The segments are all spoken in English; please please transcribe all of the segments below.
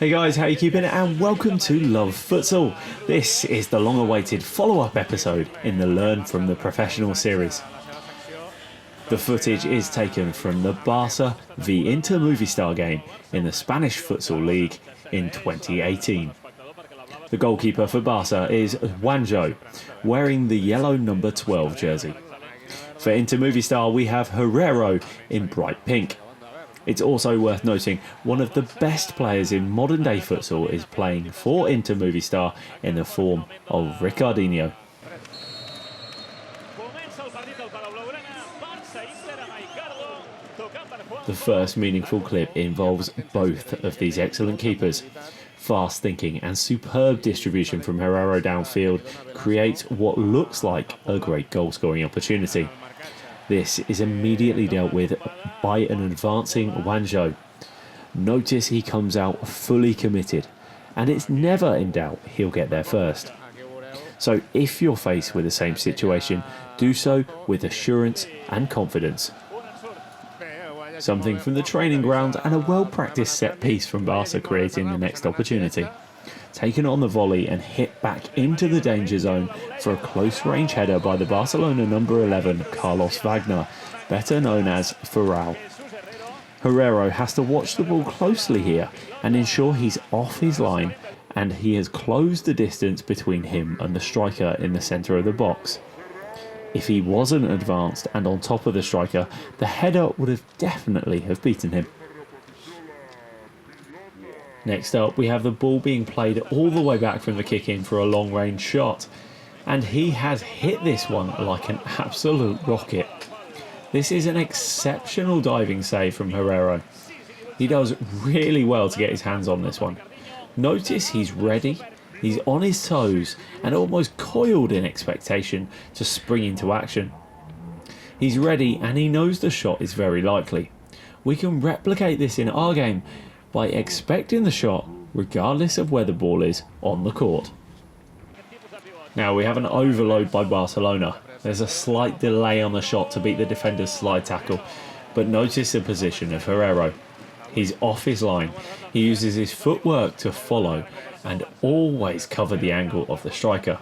Hey guys, how you keeping? And welcome to Love Futsal. This is the long-awaited follow-up episode in the Learn from the Professional series. The footage is taken from the Barca v Inter Movistar game in the Spanish Futsal League in 2018. The goalkeeper for Barca is Janjo, wearing the yellow number 12 jersey. For Inter Movistar we have Herrero in bright pink. It's also worth noting one of the best players in modern day futsal is playing for Inter Movistar in the form of Ricardinho. The first meaningful clip involves both of these excellent keepers. Fast thinking and superb distribution from Herrero downfield creates what looks like a great goal scoring opportunity. This is immediately dealt with by an advancing Janjo. Notice he comes out fully committed, and it's never in doubt he'll get there first. So if you're faced with the same situation, do so with assurance and confidence. Something from the training ground and a well-practiced set piece from Barca creating the next opportunity. Taken on the volley and hit back into the danger zone for a close-range header by the Barcelona number 11, Carlos Wagner, better known as Futsal. Herrero has to watch the ball closely here and ensure he's off his line, and he has closed the distance between him and the striker in the centre of the box. If he wasn't advanced and on top of the striker, the header would have definitely beaten him. Next up, we have the ball being played all the way back from the kick-in for a long-range shot. And he has hit this one like an absolute rocket. This is an exceptional diving save from Herrero. He does really well to get his hands on this one. Notice he's ready, he's on his toes, and almost coiled in expectation to spring into action. He's ready and he knows the shot is very likely. We can replicate this in our game by expecting the shot regardless of where the ball is on the court. Now we have an overload by Barcelona. There's a slight delay on the shot to beat the defender's slide tackle, but notice the position of Herrero. He's off his line, he uses his footwork to follow and always cover the angle of the striker.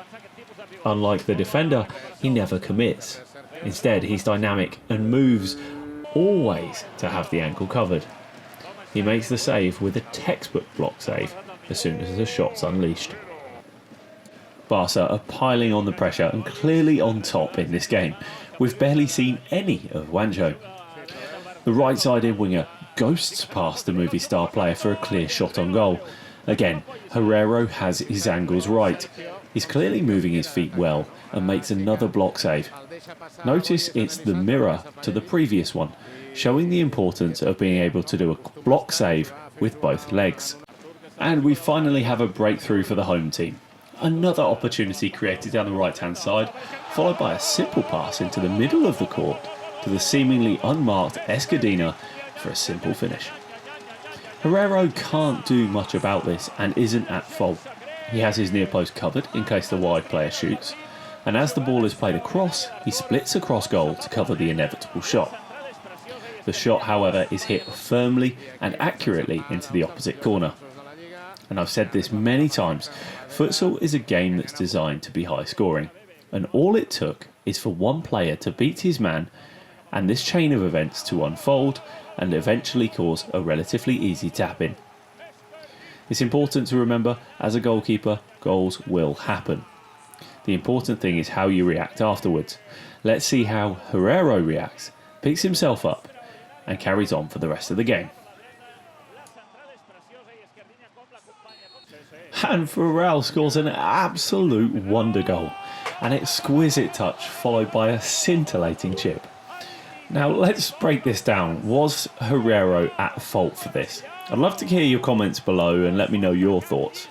Unlike the defender, he never commits. Instead, he's dynamic and moves always to have the angle covered. He makes the save with a textbook block save as soon as the shot's unleashed. Barca are piling on the pressure and clearly on top in this game. We've barely seen any of Janjo. The right-sided winger ghosts past the Movistar player for a clear shot on goal. Again, Herrero has his angles right. He's clearly moving his feet well and makes another block save. Notice it's the mirror to the previous one, showing the importance of being able to do a block save with both legs. And we finally have a breakthrough for the home team. Another opportunity created down the right-hand side, followed by a simple pass into the middle of the court to the seemingly unmarked Escudina for a simple finish. Herrero can't do much about this and isn't at fault. He has his near post covered in case the wide player shoots, and as the ball is played across, he splits across goal to cover the inevitable shot. The shot, however, is hit firmly and accurately into the opposite corner. And I've said this many times, futsal is a game that's designed to be high scoring, and all it took is for one player to beat his man and this chain of events to unfold and eventually cause a relatively easy tap-in. It's important to remember, as a goalkeeper, goals will happen. The important thing is how you react afterwards. Let's see how Herrero reacts, picks himself up, and carries on for the rest of the game. And Futsal scores an absolute wonder goal. An exquisite touch followed by a scintillating chip. Now let's break this down. Was Herrero at fault for this? I'd love to hear your comments below and let me know your thoughts.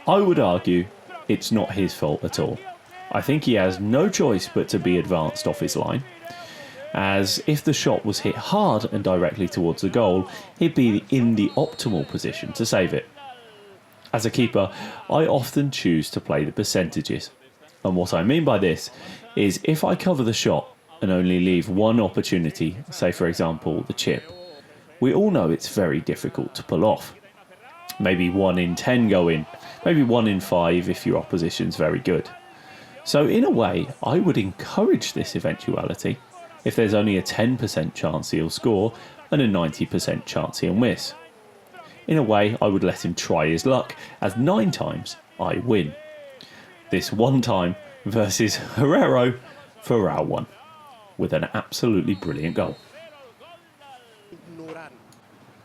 I would argue it's not his fault at all. I think he has no choice but to be advanced off his line, as if the shot was hit hard and directly towards the goal, he'd be in the optimal position to save it. As a keeper, I often choose to play the percentages, and what I mean by this is if I cover the shot and only leave one opportunity, say for example the chip, we all know it's very difficult to pull off. Maybe 1 in 10 go in, maybe 1 in 5 if your opposition's very good. So in a way, I would encourage this eventuality if there's only a 10% chance he'll score and a 90% chance he'll miss. In a way, I would let him try his luck, as 9 times I win. This 1 time versus Herrero for round 1, with an absolutely brilliant goal.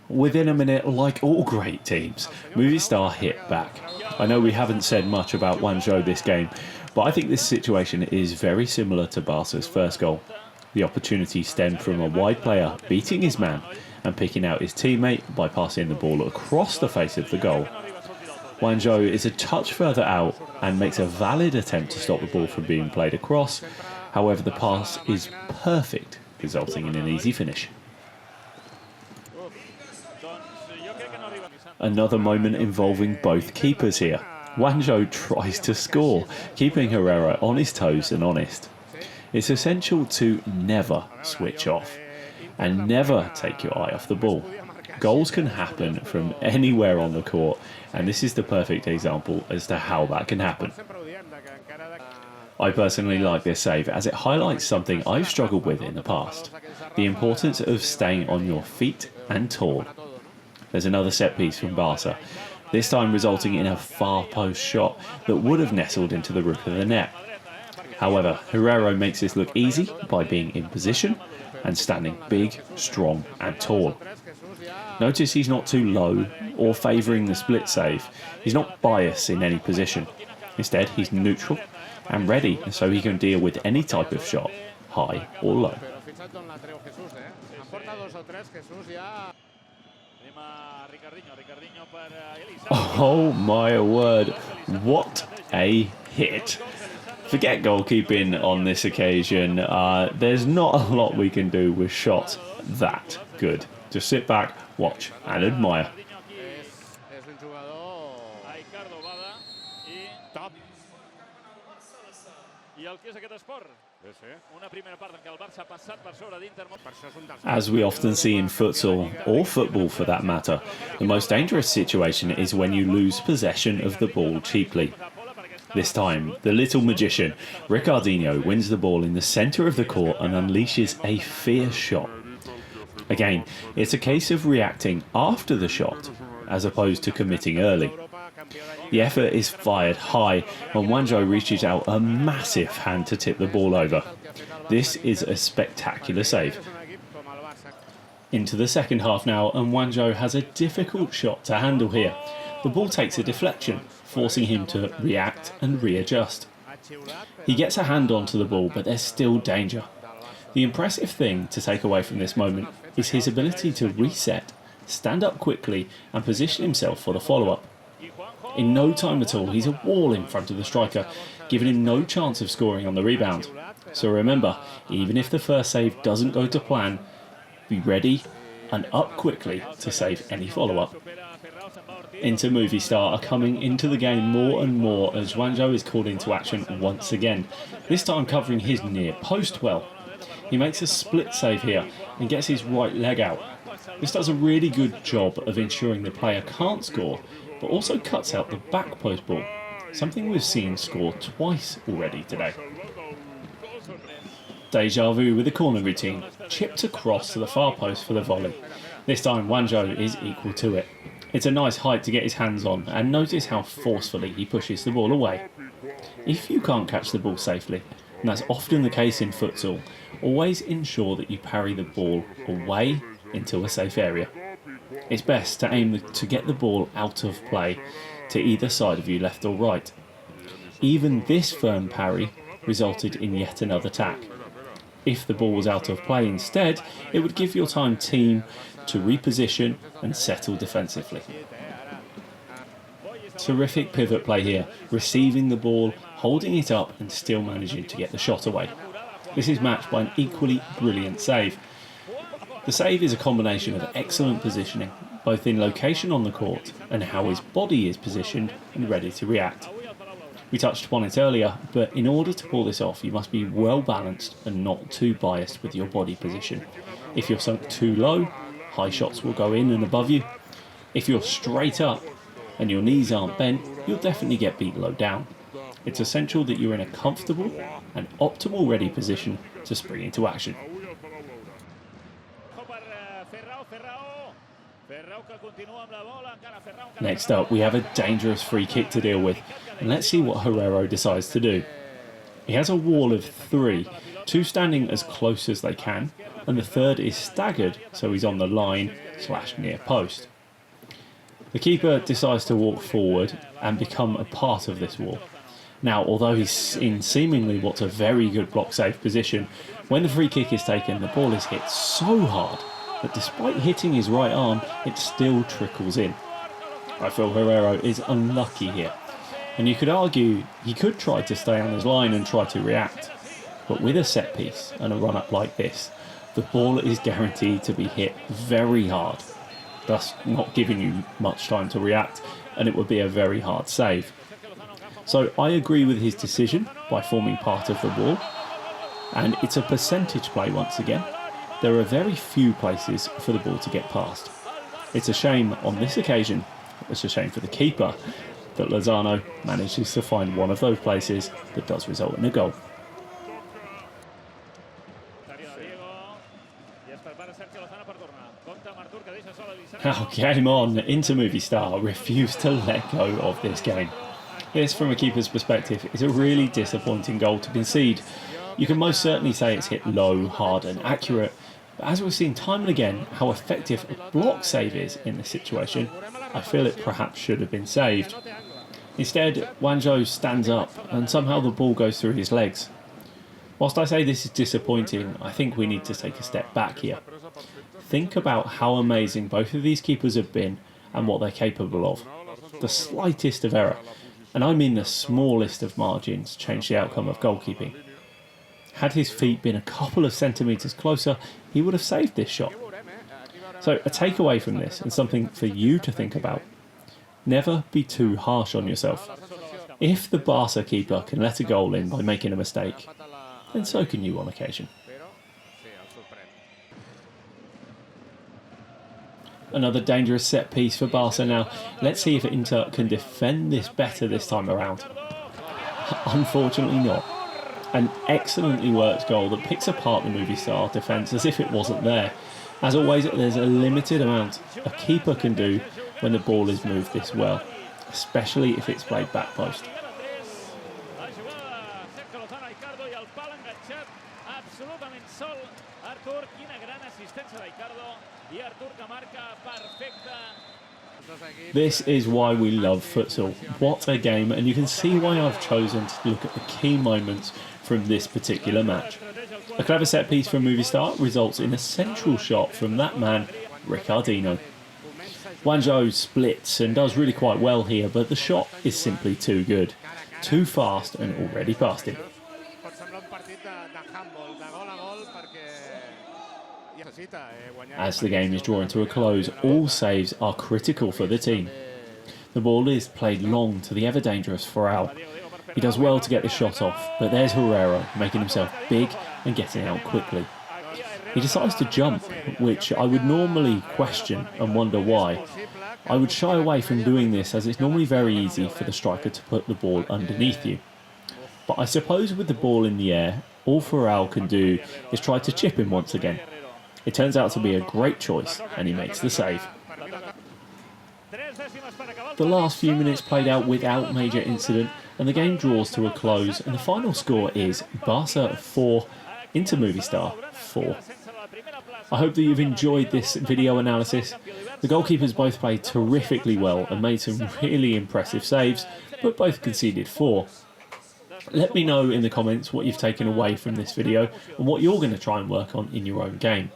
Within a minute, like all great teams, Movistar hit back. I know we haven't said much about Janjo this game, but I think this situation is very similar to Barca's first goal. The opportunity stemmed from a wide player beating his man and picking out his teammate by passing the ball across the face of the goal. Janjo is a touch further out and makes a valid attempt to stop the ball from being played across. However, the pass is perfect, resulting in an easy finish. Another moment involving both keepers here. Janjo tries to score, keeping Herrero on his toes and honest. It's essential to never switch off and never take your eye off the ball. Goals can happen from anywhere on the court, and this is the perfect example as to how that can happen. I personally like this save as it highlights something I've struggled with in the past: the importance of staying on your feet and tall. There's another set piece from Barca, this time resulting in a far post shot that would have nestled into the roof of the net. However, Herrero makes this look easy by being in position and standing big, strong and tall. Notice he's not too low or favouring the split save. He's not biased in any position. Instead, he's neutral and ready so he can deal with any type of shot, high or low. Oh my word, what a hit. Forget goalkeeping on this occasion. There's not a lot we can do with shots that good. Just sit back, watch and admire. As we often see in futsal, or football for that matter, the most dangerous situation is when you lose possession of the ball cheaply. This time, the little magician, Ricardinho, wins the ball in the centre of the court and unleashes a fierce shot. Again, it's a case of reacting after the shot, as opposed to committing early. The effort is fired high when Janjo reaches out a massive hand to tip the ball over. This is a spectacular save. Into the second half now, and Janjo has a difficult shot to handle here. The ball takes a deflection, forcing him to react and readjust. He gets a hand onto the ball, but there's still danger. The impressive thing to take away from this moment is his ability to reset, stand up quickly and position himself for the follow-up. In no time at all, he's a wall in front of the striker, giving him no chance of scoring on the rebound. So remember, even if the first save doesn't go to plan, be ready and up quickly to save any follow-up. Inter Movistar are coming into the game more and more as Janjo is called into action once again, this time covering his near post well. He makes a split save here and gets his right leg out. This does a really good job of ensuring the player can't score, but also cuts out the back post ball, something we've seen score twice already today. Deja vu with the corner routine, chipped across to the far post for the volley. This time Janjo is equal to it. It's a nice height to get his hands on, and notice how forcefully he pushes the ball away. If you can't catch the ball safely, and that's often the case in futsal, always ensure that you parry the ball away into a safe area. It's best to aim to get the ball out of play to either side of you, left or right. Even this firm parry resulted in yet another tack. If the ball was out of play instead, it would give your team to reposition and settle defensively. Terrific pivot play here, receiving the ball, holding it up and still managing to get the shot away. This is matched by an equally brilliant save. The save is a combination of excellent positioning, both in location on the court and how his body is positioned and ready to react. We touched upon it earlier, but in order to pull this off, you must be well balanced and not too biased with your body position. If you're sunk too low, high shots will go in and above you. If you're straight up and your knees aren't bent, you'll definitely get beat low down. It's essential that you're in a comfortable and optimal ready position to spring into action. Next up, we have a dangerous free kick to deal with, and let's see what Herrero decides to do. He has a wall of 3, 2 standing as close as they can, and the third is staggered, so he's on the line/near post. The keeper decides to walk forward and become a part of this wall. Now, although he's in seemingly what's a very good block safe position, when the free kick is taken, the ball is hit so hard that despite hitting his right arm, it still trickles in. I feel Herrero is unlucky here, and you could argue he could try to stay on his line and try to react, but with a set piece and a run up like this, the ball is guaranteed to be hit very hard, thus not giving you much time to react, and it would be a very hard save. So I agree with his decision by forming part of the wall, and it's a percentage play once again. There are very few places for the ball to get past. It's a shame on this occasion, it's a shame for the keeper, that Lozano manages to find one of those places that does result in a goal. Now, game on. Inter Movistar refused to let go of this game. This, from a keeper's perspective, is a really disappointing goal to concede. You can most certainly say it's hit low, hard and accurate, but as we've seen time and again how effective a block save is in this situation, I feel it perhaps should have been saved. Instead, Janjo stands up and somehow the ball goes through his legs. Whilst I say this is disappointing, I think we need to take a step back here. Think about how amazing both of these keepers have been and what they're capable of. The slightest of error, and I mean the smallest of margins, change the outcome of goalkeeping. Had his feet been a couple of centimetres closer, he would have saved this shot. So a takeaway from this, and something for you to think about: never be too harsh on yourself. If the Barca keeper can let a goal in by making a mistake, then so can you on occasion. Another dangerous set piece for Barca now. Let's see if Inter can defend this better this time around. Unfortunately not. An excellently worked goal that picks apart the Movistar defence as if it wasn't there. As always, there's a limited amount a keeper can do when the ball is moved this well, especially if it's played back post. This is why we love futsal. What a game, and you can see why I've chosen to look at the key moments from this particular match. A clever set piece from Movistar results in a central shot from that man, Ricardino. Janjo splits and does really quite well here, but the shot is simply too good. Too fast and already past him. As the game is drawing to a close, all saves are critical for the team. The ball is played long to the ever-dangerous Futsal. He does well to get the shot off, but there's Herrero making himself big and getting out quickly. He decides to jump, which I would normally question and wonder why. I would shy away from doing this as it's normally very easy for the striker to put the ball underneath you. But I suppose with the ball in the air, all Futsal can do is try to chip him once again. It turns out to be a great choice, and he makes the save. The last few minutes played out without major incident, and the game draws to a close, and the final score is Barca 4, Inter Movistar 4. I hope that you've enjoyed this video analysis. The goalkeepers both played terrifically well and made some really impressive saves, but both conceded 4. Let me know in the comments what you've taken away from this video and what you're going to try and work on in your own game.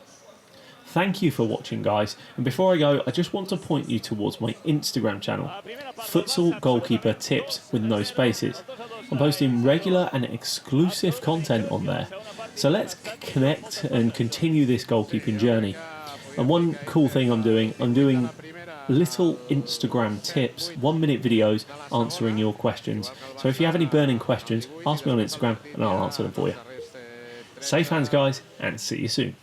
Thank you for watching, guys, and before I go, I just want to point you towards my Instagram channel, Futsal Goalkeeper Tips with no spaces. I'm posting regular and exclusive content on there, so let's connect and continue this goalkeeping journey. And one cool thing I'm doing little Instagram tips, 1-minute videos answering your questions. So if you have any burning questions, ask me on Instagram and I'll answer them for you. Safe hands, guys, and see you soon.